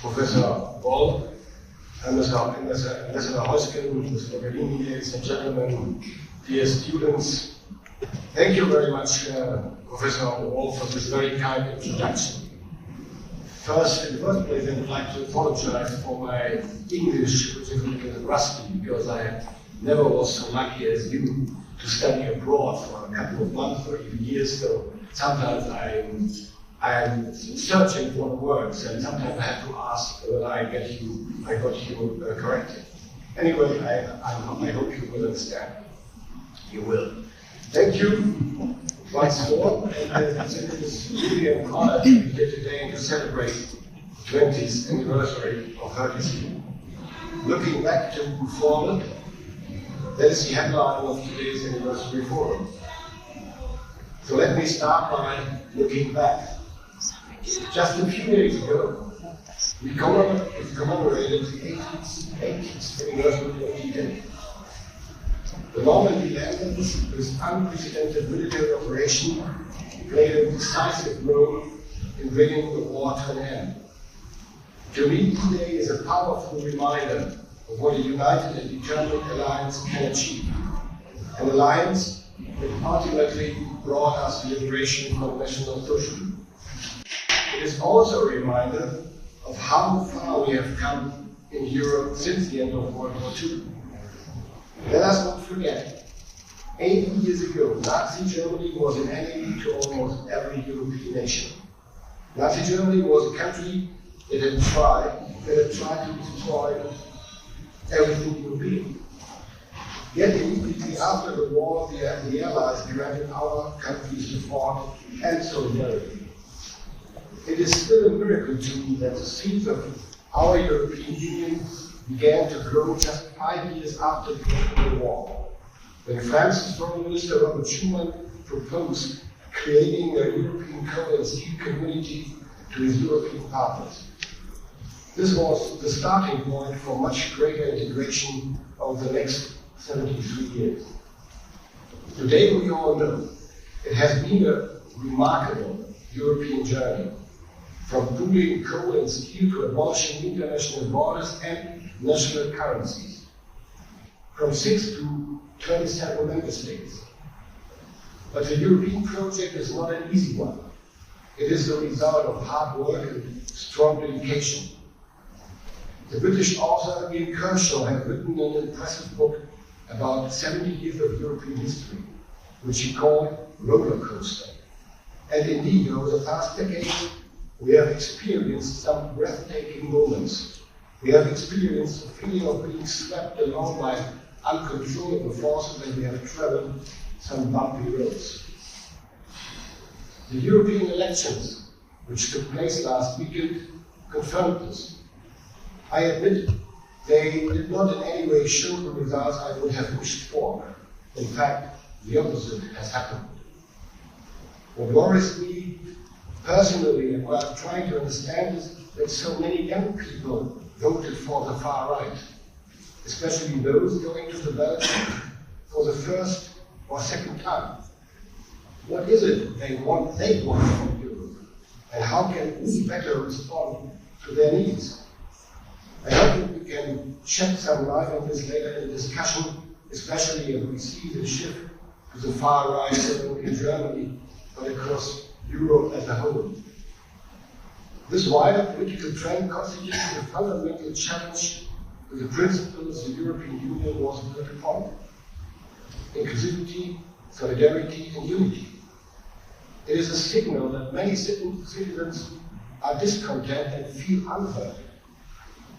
Professor Ball, Ambassador Heusken, Mr. Berlini, ladies and gentlemen, dear students, thank you very much, Professor Ball, for this very kind introduction. First, in the first place, I would like to apologize for my English, which is a little rusty, because I never was so lucky as you to study abroad for a couple of months or even years, so sometimes I'm searching for the words, and sometimes I have to ask whether I got you correctly. Anyway, I hope you will understand. You will. Thank you once more, and it is really an honor to be here today and to celebrate the 20th anniversary of her history. Looking back to forward, that is the headline of today's anniversary forum. So let me start by looking back. Just a few days ago, we commemorated the 80th anniversary of D-Day. The Normandy landing, this unprecedented military operation, played a decisive role in bringing the war to an end. To me, D-Day is a powerful reminder of what a united and determined alliance can achieve. An alliance that ultimately brought us liberation from National Socialism. It is also a reminder of how far we have come in Europe since the end of World War II. Let us not forget, 80 years ago, Nazi Germany was an enemy to almost every European nation. Nazi Germany was a country that had tried to destroy everything European. Yet immediately after the war, the Allies granted our countries support and solidarity. It is still a miracle to me that the seeds of our European Union began to grow just 5 years after the end of the war, when France's Foreign Minister Robert Schuman proposed creating a European coal and steel community to his European partners. This was the starting point for much greater integration over the next 73 years. Today we all know it has been a remarkable European journey, from pooling coal and steel to abolishing international borders and national currencies, from 6 to 27 member states. But the European project is not an easy one. It is the result of hard work and strong dedication. The British author Ian Kershaw has written an impressive book about 70 years of European history, which he called Roller Coaster. And indeed, over the past decade, we have experienced some breathtaking moments. We have experienced the feeling of being swept along by uncontrollable forces, and we have traveled some bumpy roads. The European elections, which took place last weekend, confirmed this. I admit they did not in any way show the results I would have wished for. In fact, the opposite has happened. What worries me personally, and what I'm trying to understand, is that so many young people voted for the far right, especially those going to the ballot for the first or second time. What is it they want from Europe, and how can we better respond to their needs? I hope that we can shed some light on this later in the discussion, especially as we see the shift to the far right, not only in Germany, but across Europe as a whole. This wider political trend constitutes a fundamental challenge to the principles the European Union was built upon: inclusivity, solidarity, and unity. It is a signal that many citizens are discontent and feel unheard.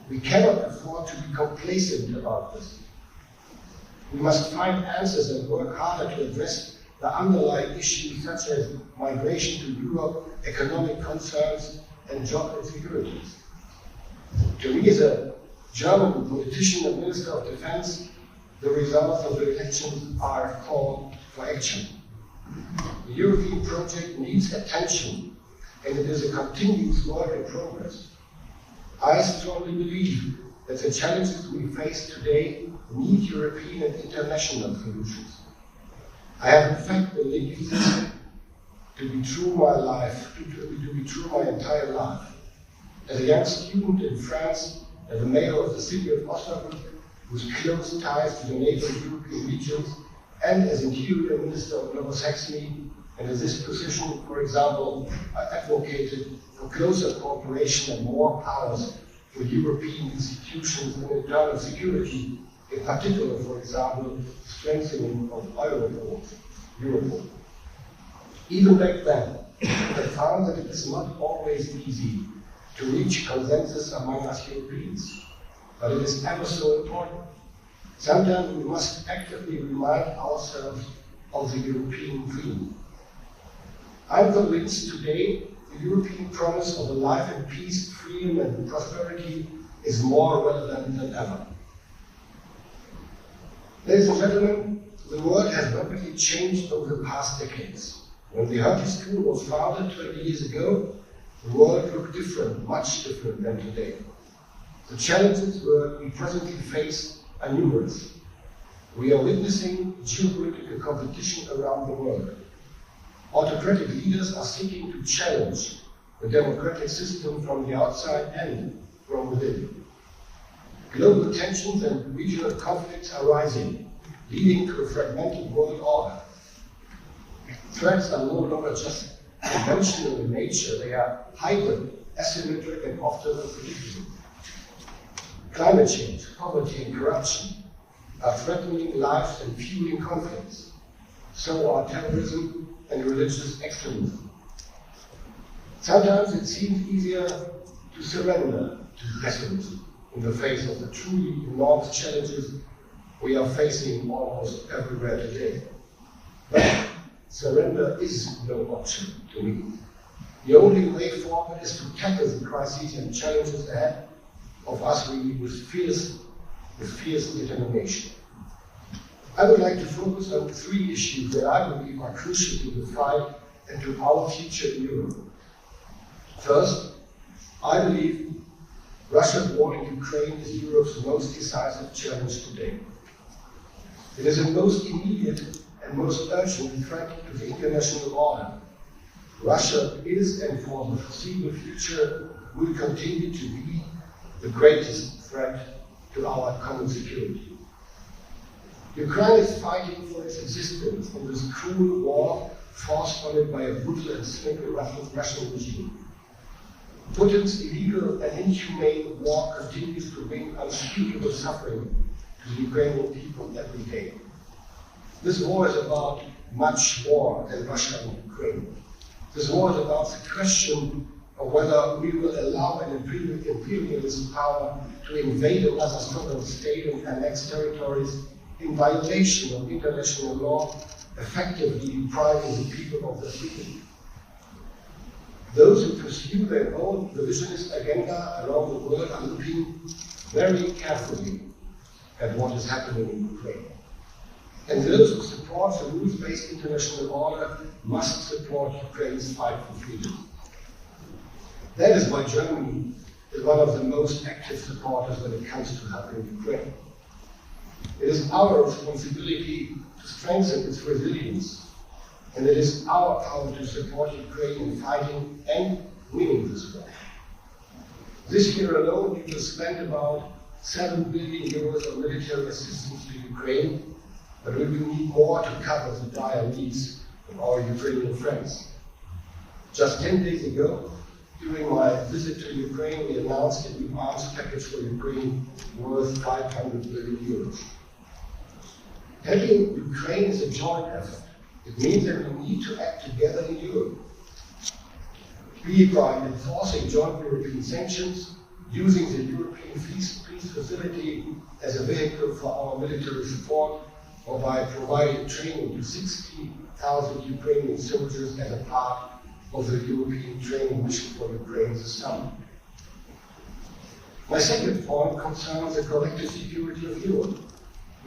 We cannot afford to be complacent about this. We must find answers and work harder to address the underlying issues such as migration to Europe, economic concerns, and job insecurities. To me, as a German politician and Minister of Defense, the results of the elections are a call for action. The European project needs attention, and it is a continuous work in progress. I strongly believe that the challenges we face today need European and international solutions. I have in fact believed this to be true my entire life. As a young student in France, as a mayor of the city of Osnabrück, with close ties to the neighboring European regions, and as Interior Minister of Lower Saxony, and in this position, for example, I advocated for closer cooperation and more powers for European institutions and internal security, in particular, for example, strengthening of Europol. Even back then, I found that it is not always easy to reach consensus among us Europeans, but it is ever so important. Sometimes we must actively remind ourselves of the European dream. I'm convinced today the European promise of a life in peace, freedom, and prosperity is more relevant than ever. Ladies and gentlemen, the world has rapidly changed over the past decades. When the Hertie School was founded 20 years ago, the world looked different, much different than today. The challenges we presently face are numerous. We are witnessing geopolitical competition around the world. Autocratic leaders are seeking to challenge the democratic system from the outside and from within. Global tensions and regional conflicts are rising, leading to a fragmented world order. Threats are no longer just conventional in nature, they are hybrid, asymmetric, and often unpredictable. Climate change, poverty, and corruption are threatening lives and fueling conflicts. So are terrorism and religious extremism. Sometimes it seems easier to surrender to pessimism in the face of the truly enormous challenges we are facing almost everywhere today. But surrender is no option to me. The only way forward is to tackle the crises and challenges ahead of us with fierce determination. I would like to focus on 3 issues that I believe are crucial to the fight and to our future in Europe. First, I believe Russia's war in Ukraine is Europe's most decisive challenge today. It is the most immediate and most urgent threat to the international order. Russia is, and for the foreseeable future, will continue to be the greatest threat to our common security. Ukraine is fighting for its existence in this cruel war forced on it by a brutal and cynical Russian regime. Putin's illegal and inhumane war continues to bring unspeakable suffering to the Ukrainian people every day. This war is about much more than Russia and Ukraine. This war is about the question of whether we will allow an imperialist power to invade another sovereign state and annex territories in violation of international law, effectively depriving the people of their freedom. Those who pursue their own revisionist agenda around the world are looking very carefully at what is happening in Ukraine. And those who support the rules-based international order must support Ukraine's fight for freedom. That is why Germany is one of the most active supporters when it comes to helping Ukraine. It is our responsibility to strengthen its resilience, and it is our power to support Ukraine in fighting and winning this war. This year alone, we will spend about 7 billion euros of military assistance to Ukraine, but we will need more to cover the dire needs of our Ukrainian friends. Just 10 days ago, during my visit to Ukraine, we announced a new arms package for Ukraine worth 500 billion euros. Helping Ukraine is a joint effort. It means that we need to act together in Europe, be it by enforcing joint European sanctions, using the European Peace Facility as a vehicle for our military support, or by providing training to 60,000 Ukrainian soldiers as a part of the European training mission for Ukraine this summer. My second point concerns the collective security of Europe.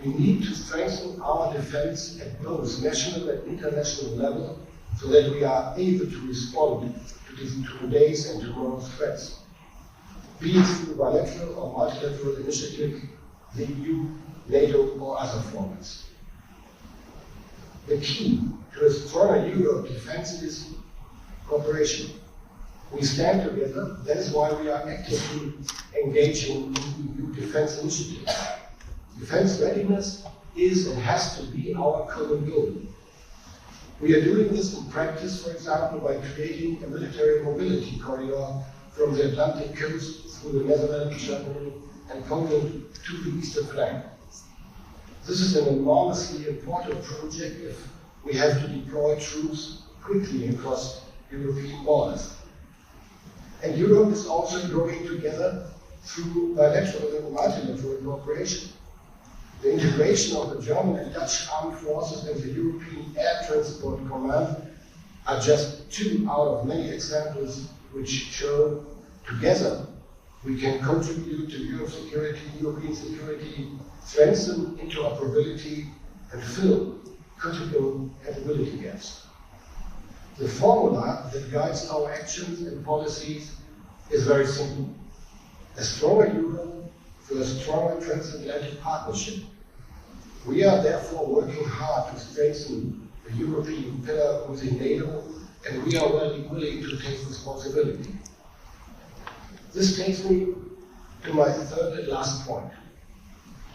We need to strengthen our defense at both national and international level so that we are able to respond to today's and tomorrow's threats, be it through bilateral or multilateral initiative, the EU, NATO, or other formats. The key to a stronger Europe defense is cooperation. We stand together. That is why we are actively engaging in EU defense initiatives. Defense readiness is and has to be our common goal. We are doing this in practice, for example, by creating a military mobility corridor from the Atlantic coast through the Netherlands, Germany, and Poland to the eastern flank. This is an enormously important project if we have to deploy troops quickly across European borders. And Europe is also growing together through bilateral and multilateral cooperation. The integration of the German and Dutch armed forces and the European Air Transport Command are just two out of many examples which show together we can contribute to European security, strengthen interoperability, and fill critical capability gaps. The formula that guides our actions and policies is very simple. A stronger Europe for a stronger transatlantic partnership. We are therefore working hard to strengthen the European pillar within NATO, and we are willing to take responsibility. This takes me to my third and last point.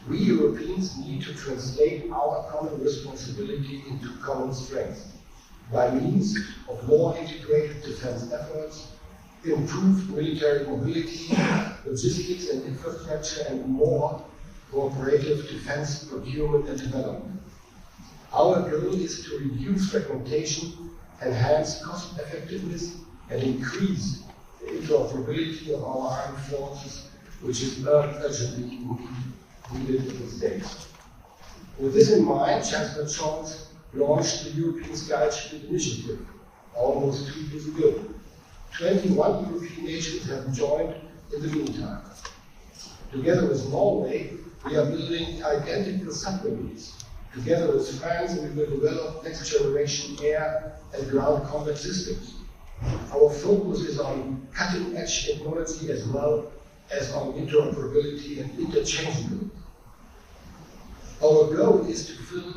We Europeans need to translate our common responsibility into common strength by means of more integrated defense efforts, improved military mobility, logistics and infrastructure, and more cooperative defense procurement and development. Our goal is to reduce fragmentation, enhance cost effectiveness, and increase the interoperability of our armed forces, which is urgently needed in these days. With this in mind, Chancellor Scholz launched the European Sky Shield Initiative almost 2 years ago. 21 European nations have joined in the meantime. Together with Norway, we are building identical submarines. Together with France, we will develop next-generation air and ground combat systems. Our focus is on cutting-edge technology as well as on interoperability and interchangeability. Our goal is to fill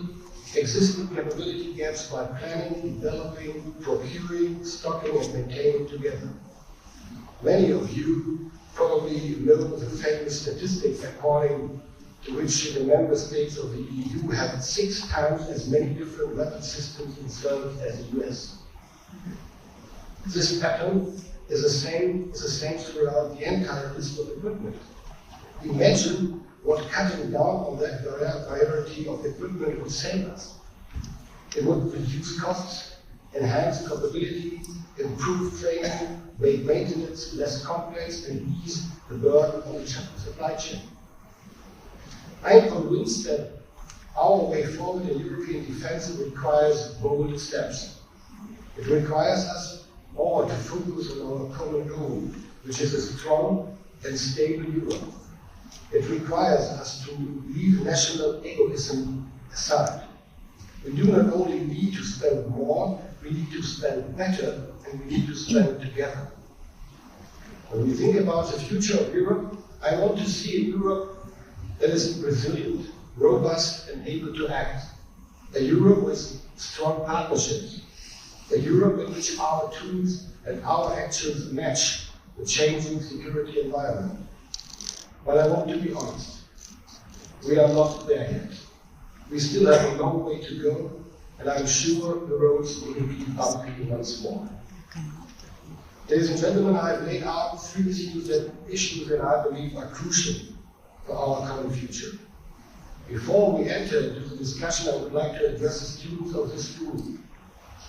existing capability gaps by planning, developing, procuring, stocking, and maintaining together. Many of you probably know the famous statistics according to which the member states of the EU have 6 times as many different weapon systems installed as the US. This pattern is the same throughout the entire list of equipment. Imagine what cutting down on that variety of equipment would save us. It would reduce costs, enhance capability, improve training, make maintenance less complex, and ease the burden on the supply chain. I am convinced that our way forward in European defense requires bold steps. It requires us all to focus on our common goal, which is a strong and stable Europe. It requires us to leave national egoism aside. We do not only need to spend more, we need to spend better, and we need to spend together. When we think about the future of Europe, I want to see a Europe that is resilient, robust, and able to act. A Europe with strong partnerships. A Europe in which our tools and our actions match the changing security environment. But I want to be honest. We are not there yet. We still have a long way to go, and I'm sure the roads will be bumpy once more. Ladies and gentlemen, I have laid out 3 issues that I believe are crucial for our common future. Before we enter into the discussion, I would like to address the students of this school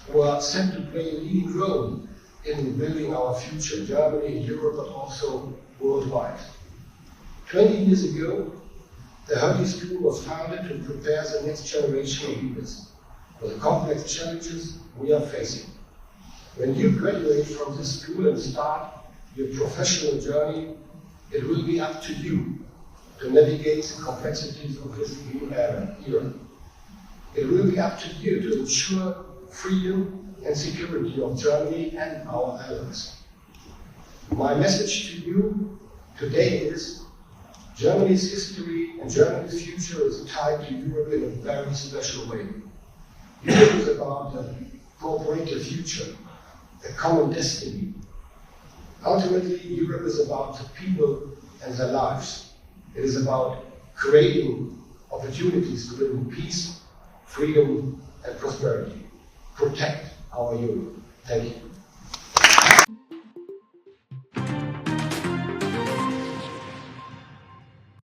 who are set to play a leading role in building our future, Germany, Europe, but also worldwide. 20 years ago, the Hertie School was founded to prepare the next generation of leaders for the complex challenges we are facing. When you graduate from this school and start your professional journey, it will be up to you to navigate the complexities of this new era. It will be up to you to ensure freedom and security of Germany and our allies. My message to you today is Germany's history and Germany's future is tied to Europe in a very special way. Europe is about a cooperative future, a common destiny. Ultimately, Europe is about the people and their lives. It is about creating opportunities to live in peace, freedom, and prosperity. Protect our Europe. Thank you.